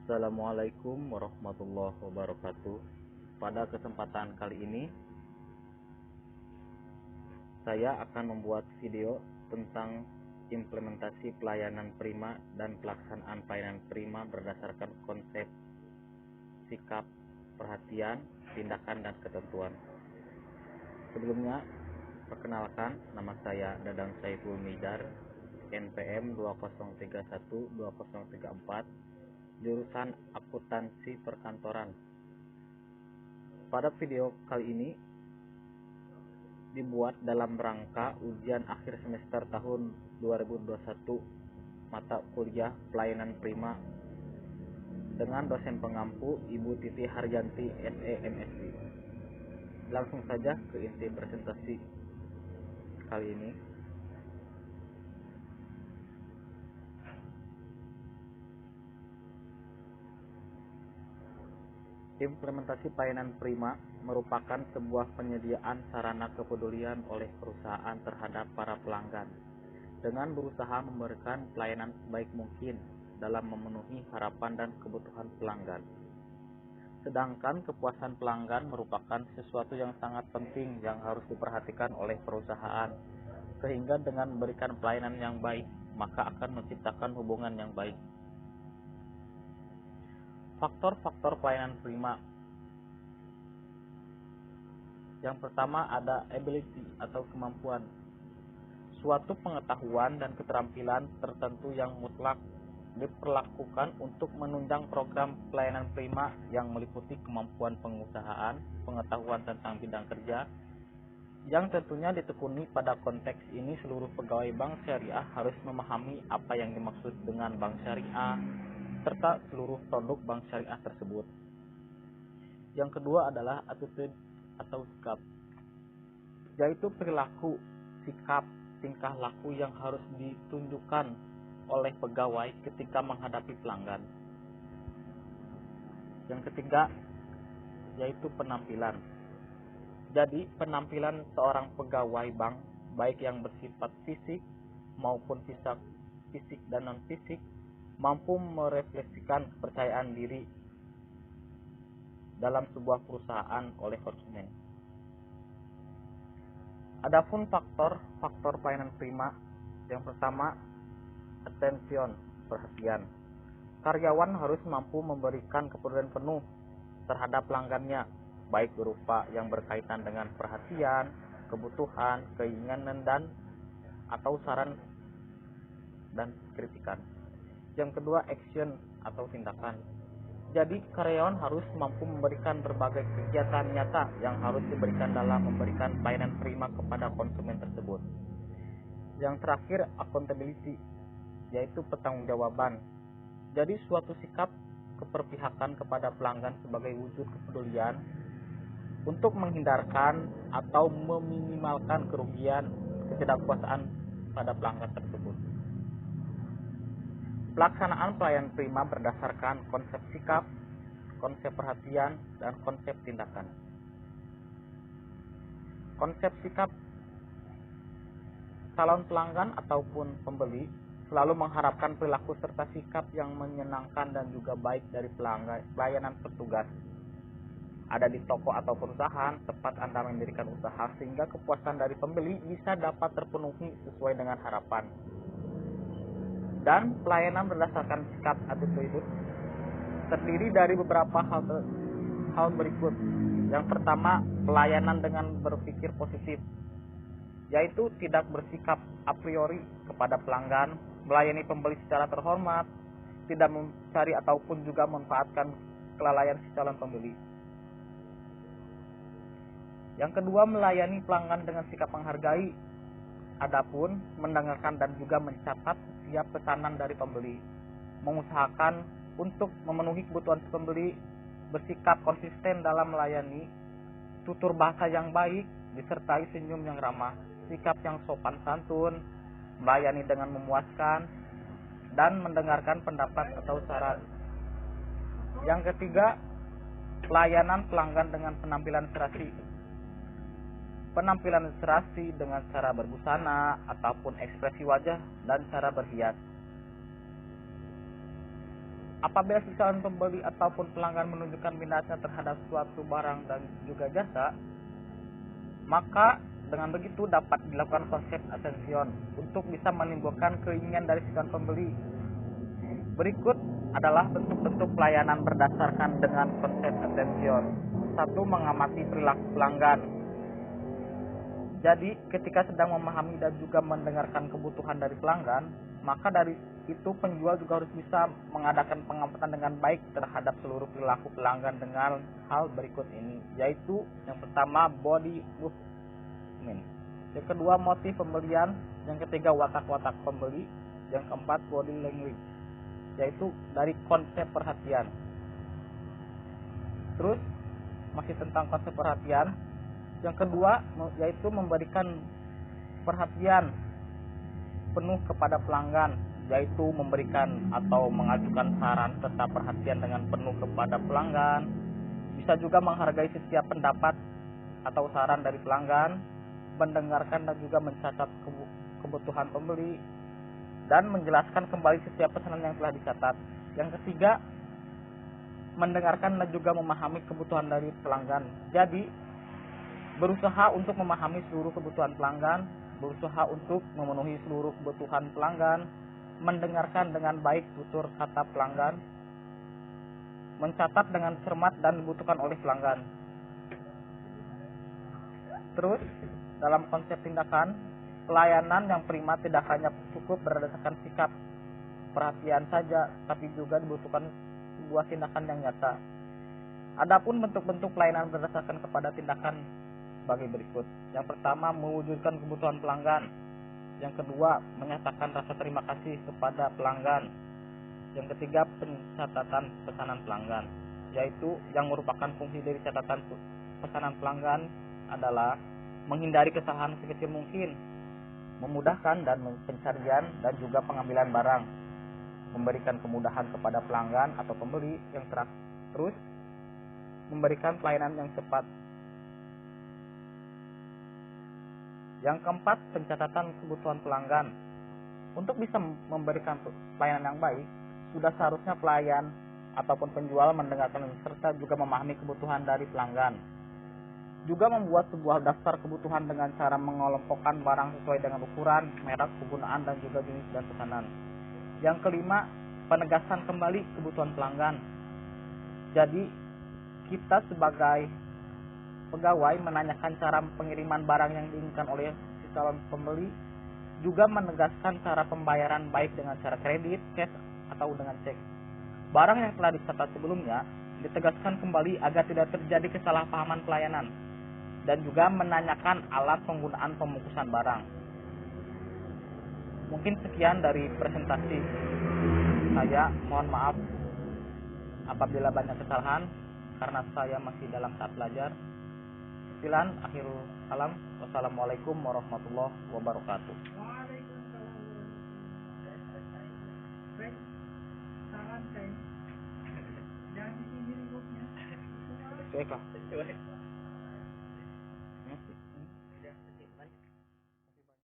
Assalamualaikum warahmatullahi wabarakatuh. Pada kesempatan kali ini saya akan membuat video tentang implementasi pelayanan prima dan pelaksanaan pelayanan prima berdasarkan konsep sikap, perhatian, tindakan, dan ketentuan. Sebelumnya, perkenalkan, nama saya Dadang Saiful Midar, NPM 20312034, jurusan akuntansi perkantoran. Pada video kali ini dibuat dalam rangka ujian akhir semester tahun 2021 mata kuliah pelayanan prima dengan dosen pengampu Ibu Titi Haryanti SE MSI. Langsung saja ke inti presentasi kali ini. Implementasi pelayanan prima merupakan sebuah penyediaan sarana kepedulian oleh perusahaan terhadap para pelanggan dengan berusaha memberikan pelayanan sebaik mungkin dalam memenuhi harapan dan kebutuhan pelanggan. Sedangkan kepuasan pelanggan merupakan sesuatu yang sangat penting yang harus diperhatikan oleh perusahaan, sehingga dengan memberikan pelayanan yang baik, maka akan menciptakan hubungan yang baik. Faktor-faktor pelayanan prima. Yang pertama ada ability atau kemampuan. Suatu pengetahuan dan keterampilan tertentu yang mutlak diperlakukan untuk menunjang program pelayanan prima yang meliputi kemampuan pengusahaan, pengetahuan tentang bidang kerja, yang tentunya ditekuni. Pada konteks ini seluruh pegawai bank syariah harus memahami apa yang dimaksud dengan bank syariah, serta seluruh produk bank syariah tersebut. Yang kedua adalah attitude atau sikap, yaitu perilaku, sikap, tingkah laku yang harus ditunjukkan oleh pegawai ketika menghadapi pelanggan. Yang ketiga yaitu penampilan. Jadi penampilan seorang pegawai bank, baik yang bersifat fisik maupun fisik dan non fisik, mampu merefleksikan kepercayaan diri dalam sebuah perusahaan oleh konsumen. Adapun faktor pelayanan prima, yang pertama attention, perhatian. Karyawan harus mampu memberikan kepedulian penuh terhadap pelanggannya, baik berupa yang berkaitan dengan perhatian, kebutuhan, keinginan, dan atau saran dan kritikan. Yang kedua, action atau tindakan. Jadi karyawan harus mampu memberikan berbagai kegiatan nyata yang harus diberikan dalam memberikan pelayanan prima kepada konsumen tersebut. Yang terakhir, accountability, yaitu pertanggungjawaban. Jadi suatu sikap keperpihakan kepada pelanggan sebagai wujud kepedulian untuk menghindarkan atau meminimalkan kerugian ketidakpuasaan pada pelanggan tersebut. Pelaksanaan pelayanan prima berdasarkan konsep sikap, konsep perhatian, dan konsep tindakan. Konsep sikap, calon pelanggan ataupun pembeli selalu mengharapkan perilaku serta sikap yang menyenangkan dan juga baik dari pelayanan petugas. Ada di toko atau perusahaan tempat Anda mendirikan usaha, sehingga kepuasan dari pembeli bisa dapat terpenuhi sesuai dengan harapan. Dan pelayanan berdasarkan sikap attitude terdiri dari beberapa hal berikut. Yang pertama, pelayanan dengan berpikir positif, yaitu tidak bersikap a priori kepada pelanggan, melayani pembeli secara terhormat, tidak mencari ataupun juga memanfaatkan kelalaian si calon pembeli. Yang kedua, melayani pelanggan dengan sikap menghargai, adapun mendengarkan dan juga mencatat setiap pesanan dari pembeli, mengusahakan untuk memenuhi kebutuhan pembeli, bersikap konsisten dalam melayani, tutur bahasa yang baik disertai senyum yang ramah, sikap yang sopan santun, melayani dengan memuaskan, dan mendengarkan pendapat atau saran. Yang ketiga, pelayanan pelanggan dengan penampilan serasi. Penampilan serasi dengan cara berbusana ataupun ekspresi wajah dan cara berhias. Apabila si calon pembeli ataupun pelanggan menunjukkan minatnya terhadap suatu barang dan juga jasa, maka dengan begitu dapat dilakukan konsep attention untuk bisa menimbulkan keinginan dari si calon pembeli. Berikut adalah bentuk-bentuk pelayanan berdasarkan dengan konsep attention. 1. Mengamati perilaku pelanggan. Jadi, ketika sedang memahami dan juga mendengarkan kebutuhan dari pelanggan, maka dari itu penjual juga harus bisa mengadakan pengamatan dengan baik terhadap seluruh perilaku pelanggan dengan hal berikut ini, yaitu yang pertama body movement, yang kedua motif pembelian, yang ketiga watak-watak pembeli, yang keempat body language, yaitu dari konsep perhatian. Terus masih tentang konsep perhatian, yang kedua yaitu memberikan perhatian penuh kepada pelanggan, yaitu memberikan atau mengajukan saran serta perhatian dengan penuh kepada pelanggan. Bisa juga menghargai setiap pendapat atau saran dari pelanggan, mendengarkan dan juga mencatat kebutuhan pembeli, dan menjelaskan kembali setiap pesanan yang telah dicatat. Yang ketiga, mendengarkan dan juga memahami kebutuhan dari pelanggan. Jadi, berusaha untuk memahami seluruh kebutuhan pelanggan, berusaha untuk memenuhi seluruh kebutuhan pelanggan, mendengarkan dengan baik tutur kata pelanggan, mencatat dengan cermat dan dibutuhkan oleh pelanggan. Terus, dalam konsep tindakan, pelayanan yang prima tidak hanya cukup berdasarkan sikap perhatian saja, tapi juga dibutuhkan sebuah tindakan yang nyata. Adapun bentuk-bentuk pelayanan berdasarkan kepada tindakan sebagai berikut. Yang pertama, mewujudkan kebutuhan pelanggan. Yang kedua, menyatakan rasa terima kasih kepada pelanggan. Yang ketiga, pencatatan pesanan pelanggan, yaitu yang merupakan fungsi dari catatan pesanan pelanggan adalah menghindari kesalahan sekecil mungkin, memudahkan dan pencarian dan juga pengambilan barang, memberikan kemudahan kepada pelanggan atau pembeli. Yang terus memberikan pelayanan yang cepat. Yang keempat, pencatatan kebutuhan pelanggan. Untuk bisa memberikan pelayanan yang baik, sudah seharusnya pelayan ataupun penjual mendengarkan serta juga memahami kebutuhan dari pelanggan. Juga membuat sebuah daftar kebutuhan dengan cara mengelompokkan barang sesuai dengan ukuran, merek, penggunaan, dan juga jenis dan pesanan. Yang kelima, penegasan kembali kebutuhan pelanggan. Jadi, kita sebagai pegawai menanyakan cara pengiriman barang yang diinginkan oleh si calon pembeli, juga menegaskan cara pembayaran baik dengan cara kredit, cash, atau dengan cek. Barang yang telah dicatat sebelumnya ditegaskan kembali agar tidak terjadi kesalahpahaman pelayanan, dan juga menanyakan alat penggunaan pembungkusan barang. Mungkin sekian dari presentasi saya. Mohon maaf apabila banyak kesalahan karena saya masih dalam tahap belajar. Sekian, akhirul kalam. Wassalamualaikum warahmatullahi wabarakatuh. Baiklah.